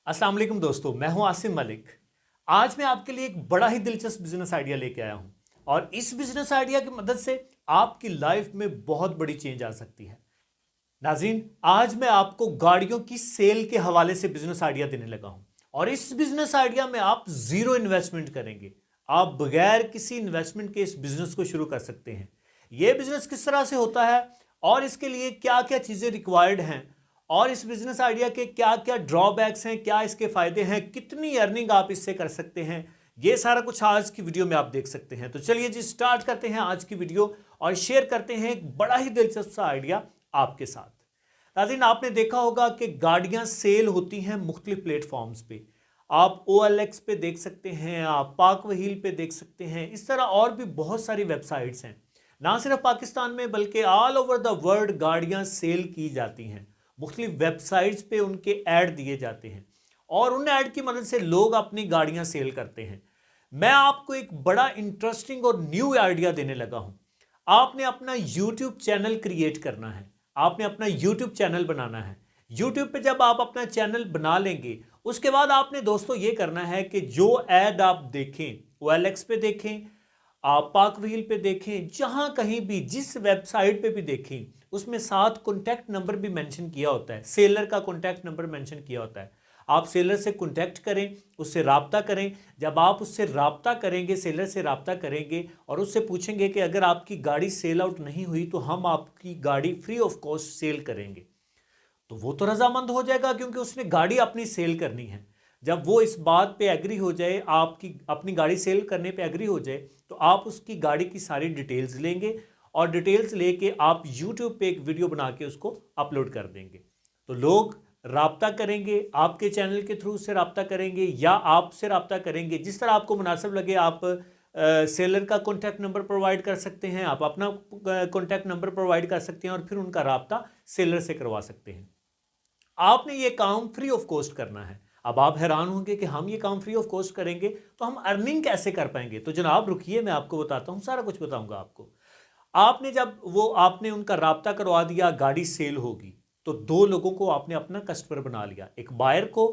अस्सलाम वालेकुम दोस्तों, मैं हूं आसिम मलिक। आज मैं आपके लिए एक बड़ा ही दिलचस्प बिजनेस आइडिया लेके आया हूं और इस बिजनेस आइडिया की मदद से आपकी लाइफ में बहुत बड़ी चेंज आ सकती है। नाज़रीन, आज मैं आपको गाड़ियों की सेल के हवाले से बिजनेस आइडिया देने लगा हूं और इस बिजनेस आइडिया में आप जीरो इन्वेस्टमेंट करेंगे। आप बगैर किसी इन्वेस्टमेंट के इस बिजनेस को शुरू कर सकते हैं। यह बिजनेस किस तरह से होता है और इसके लिए क्या क्या चीजें रिक्वायर्ड हैं और इस बिजनेस आइडिया के क्या क्या ड्रॉबैक्स हैं, क्या इसके फायदे हैं, कितनी अर्निंग आप इससे कर सकते हैं, ये सारा कुछ आज की वीडियो में आप देख सकते हैं। तो चलिए जी, स्टार्ट करते हैं आज की वीडियो और शेयर करते हैं एक बड़ा ही दिलचस्प सा आइडिया आपके साथ। नाज़रीन, आपने देखा होगा कि गाड़ियां सेल होती हैं मुख्तलिफ प्लेटफॉर्म्स पे। आप OLX पे देख सकते हैं, आप पाक व्हील पे देख सकते हैं, इस तरह और भी बहुत सारी वेबसाइट्स हैं। ना सिर्फ पाकिस्तान में बल्कि ऑल ओवर द वर्ल्ड गाड़ियां सेल की जाती हैं। मुख्तलिफ वेबसाइट्स पे उनके ऐड दिए जाते हैं और उन ऐड की मदद से लोग अपनी गाड़ियां सेल करते हैं। मैं आपको एक बड़ा इंटरेस्टिंग और न्यू आइडिया देने लगा हूं। आपने अपना यूट्यूब चैनल क्रिएट करना है, आपने अपना यूट्यूब चैनल बनाना है। यूट्यूब पे जब आप अपना चैनल बना लेंगे, उसके बाद आपने दोस्तों ये करना है कि जो ऐड आप देखें, OLX पे देखें, आप पाक व्हील पे देखें, जहां कहीं भी जिस वेबसाइट पे भी देखें, उसमें साथ कॉन्टैक्ट नंबर भी मेंशन किया होता है, सेलर का कॉन्टैक्ट नंबर मेंशन किया होता है। आप सेलर से कॉन्टैक्ट करें, उससे राब्ता करें। जब आप उससे राब्ता करेंगे, सेलर से राब्ता करेंगे और उससे पूछेंगे कि अगर आपकी गाड़ी सेल आउट नहीं हुई तो हम आपकी गाड़ी फ्री ऑफ कॉस्ट सेल करेंगे, तो वो तो रजामंद हो जाएगा क्योंकि उसने गाड़ी अपनी सेल करनी है। जब वो इस बात पे एग्री हो जाए, आपकी अपनी गाड़ी सेल करने पे एग्री हो जाए, तो आप उसकी गाड़ी की सारी डिटेल्स लेंगे और डिटेल्स लेके आप यूट्यूब पे एक वीडियो बना के उसको अपलोड कर देंगे। तो लोग राब्ता करेंगे, आपके चैनल के थ्रू से राब्ता करेंगे या आपसे राब्ता करेंगे, जिस तरह आपको मुनासिब लगे। आप सेलर का कॉन्टैक्ट नंबर प्रोवाइड कर सकते हैं, आप अपना कॉन्टैक्ट नंबर प्रोवाइड कर सकते हैं और फिर उनका राब्ता सेलर से करवा सकते हैं। आपने ये काम फ्री ऑफ कॉस्ट करना है। अब आप हैरान होंगे कि हम ये काम फ्री ऑफ कॉस्ट करेंगे तो हम अर्निंग कैसे कर पाएंगे। तो जनाब रुकिए, मैं आपको बताता हूं, सारा कुछ बताऊंगा आपको। आपने जब आपने उनका राब्ता करवा दिया, गाड़ी सेल होगी, तो दो लोगों को आपने अपना कस्टमर बना लिया, एक बायर को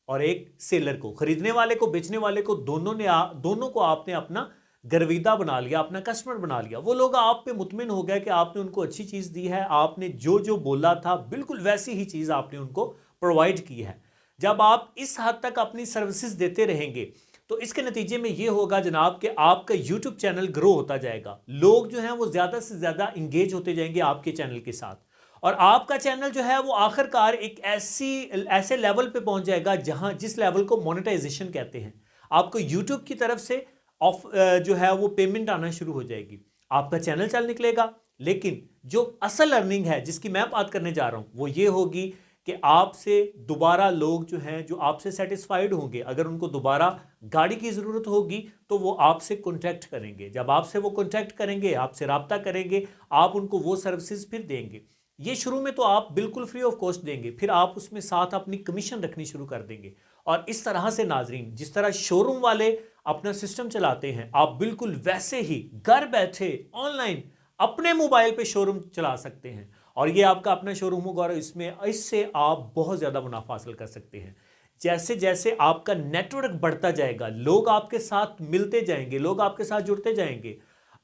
और एक सेलर को। खरीदने वाले को, बेचने वाले को, दोनों को आपने अपना गर्विदा बना लिया, अपना कस्टमर बना लिया। वो लोग आप पे मुतमिन हो गए कि आपने उनको अच्छी चीज दी है, आपने जो जो बोला था बिल्कुल वैसी ही चीज आपने उनको प्रोवाइड की है। जब आप इस हद तक अपनी सर्विसेज देते रहेंगे तो इसके नतीजे में यह होगा जनाब कि आपका यूट्यूब चैनल ग्रो होता जाएगा। लोग जो हैं वो ज्यादा से ज्यादा इंगेज होते जाएंगे आपके चैनल के साथ और आपका चैनल जो है वो आखिरकार एक ऐसे लेवल पे पहुंच जाएगा जहां जिस लेवल को मोनेटाइजेशन कहते हैं। आपको यूट्यूब की तरफ से जो है वो पेमेंट आना शुरू हो जाएगी, आपका चैनल चल निकलेगा। लेकिन जो असल अर्निंग है जिसकी मैं बात करने जा रहा हूं वो ये होगी कि आपसे दोबारा लोग जो हैं, जो आपसे सेटिस्फाइड होंगे, अगर उनको दोबारा गाड़ी की ज़रूरत होगी तो वो आपसे कॉन्टैक्ट करेंगे। जब आपसे वो कॉन्टैक्ट करेंगे, आपसे राब्ता करेंगे, आप उनको वो सर्विसेज फिर देंगे। ये शुरू में तो आप बिल्कुल फ्री ऑफ कॉस्ट देंगे, फिर आप उसमें साथ अपनी कमीशन रखनी शुरू कर देंगे। और इस तरह से नाजरीन, जिस तरह शोरूम वाले अपना सिस्टम चलाते हैं, आप बिल्कुल वैसे ही घर बैठे ऑनलाइन अपने मोबाइल पे शोरूम चला सकते हैं और ये आपका अपना शोरूम होगा और इससे आप बहुत ज़्यादा मुनाफा हासिल कर सकते हैं। जैसे जैसे आपका नेटवर्क बढ़ता जाएगा, लोग आपके साथ मिलते जाएंगे, लोग आपके साथ जुड़ते जाएंगे,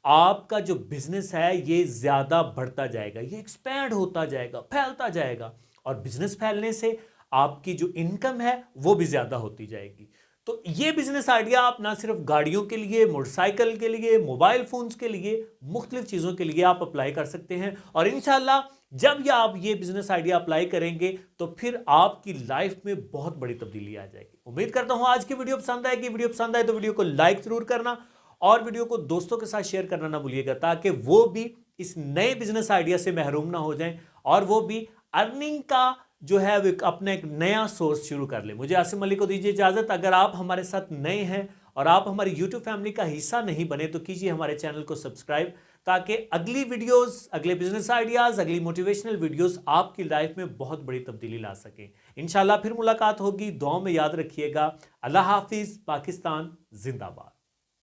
आपका जो बिजनेस है ये ज़्यादा बढ़ता जाएगा, ये एक्सपैंड होता जाएगा, फैलता जाएगा और बिजनेस फैलने से आपकी जो इनकम है वो भी ज़्यादा होती जाएगी। तो ये बिजनेस आइडिया आप ना सिर्फ गाड़ियों के लिए, मोटरसाइकिल के लिए, मोबाइल फोन्स के लिए, मुख्तलिफ चीज़ों के लिए आप अप्लाई कर सकते हैं और इंशाल्लाह जब आप ये बिजनेस आइडिया अप्लाई करेंगे तो फिर आपकी लाइफ में बहुत बड़ी तब्दीली आ जाएगी। उम्मीद करता हूं आज की वीडियो पसंद आएगी। वीडियो पसंद आए तो वीडियो को लाइक जरूर करना और वीडियो को दोस्तों के साथ शेयर करना ना भूलिएगा ताकि वो भी इस नए बिजनेस आइडिया से महरूम ना हो जाएं और वो भी अर्निंग का जो है वो अपना एक नया सोर्स शुरू कर ले। मुझे आसिम मलिक को दीजिए इजाजत। अगर आप हमारे साथ नए हैं और आप हमारी यूट्यूब फैमिली का हिस्सा नहीं बने तो कीजिए हमारे चैनल को सब्सक्राइब ताकि अगली वीडियोस, अगले बिजनेस आइडियाज, अगली मोटिवेशनल वीडियोस आपकी लाइफ में बहुत बड़ी तब्दीली ला सकें। इंशाल्लाह फिर मुलाकात होगी। दुआ में याद रखिएगा। अल्लाह हाफिज। पाकिस्तान जिंदाबाद।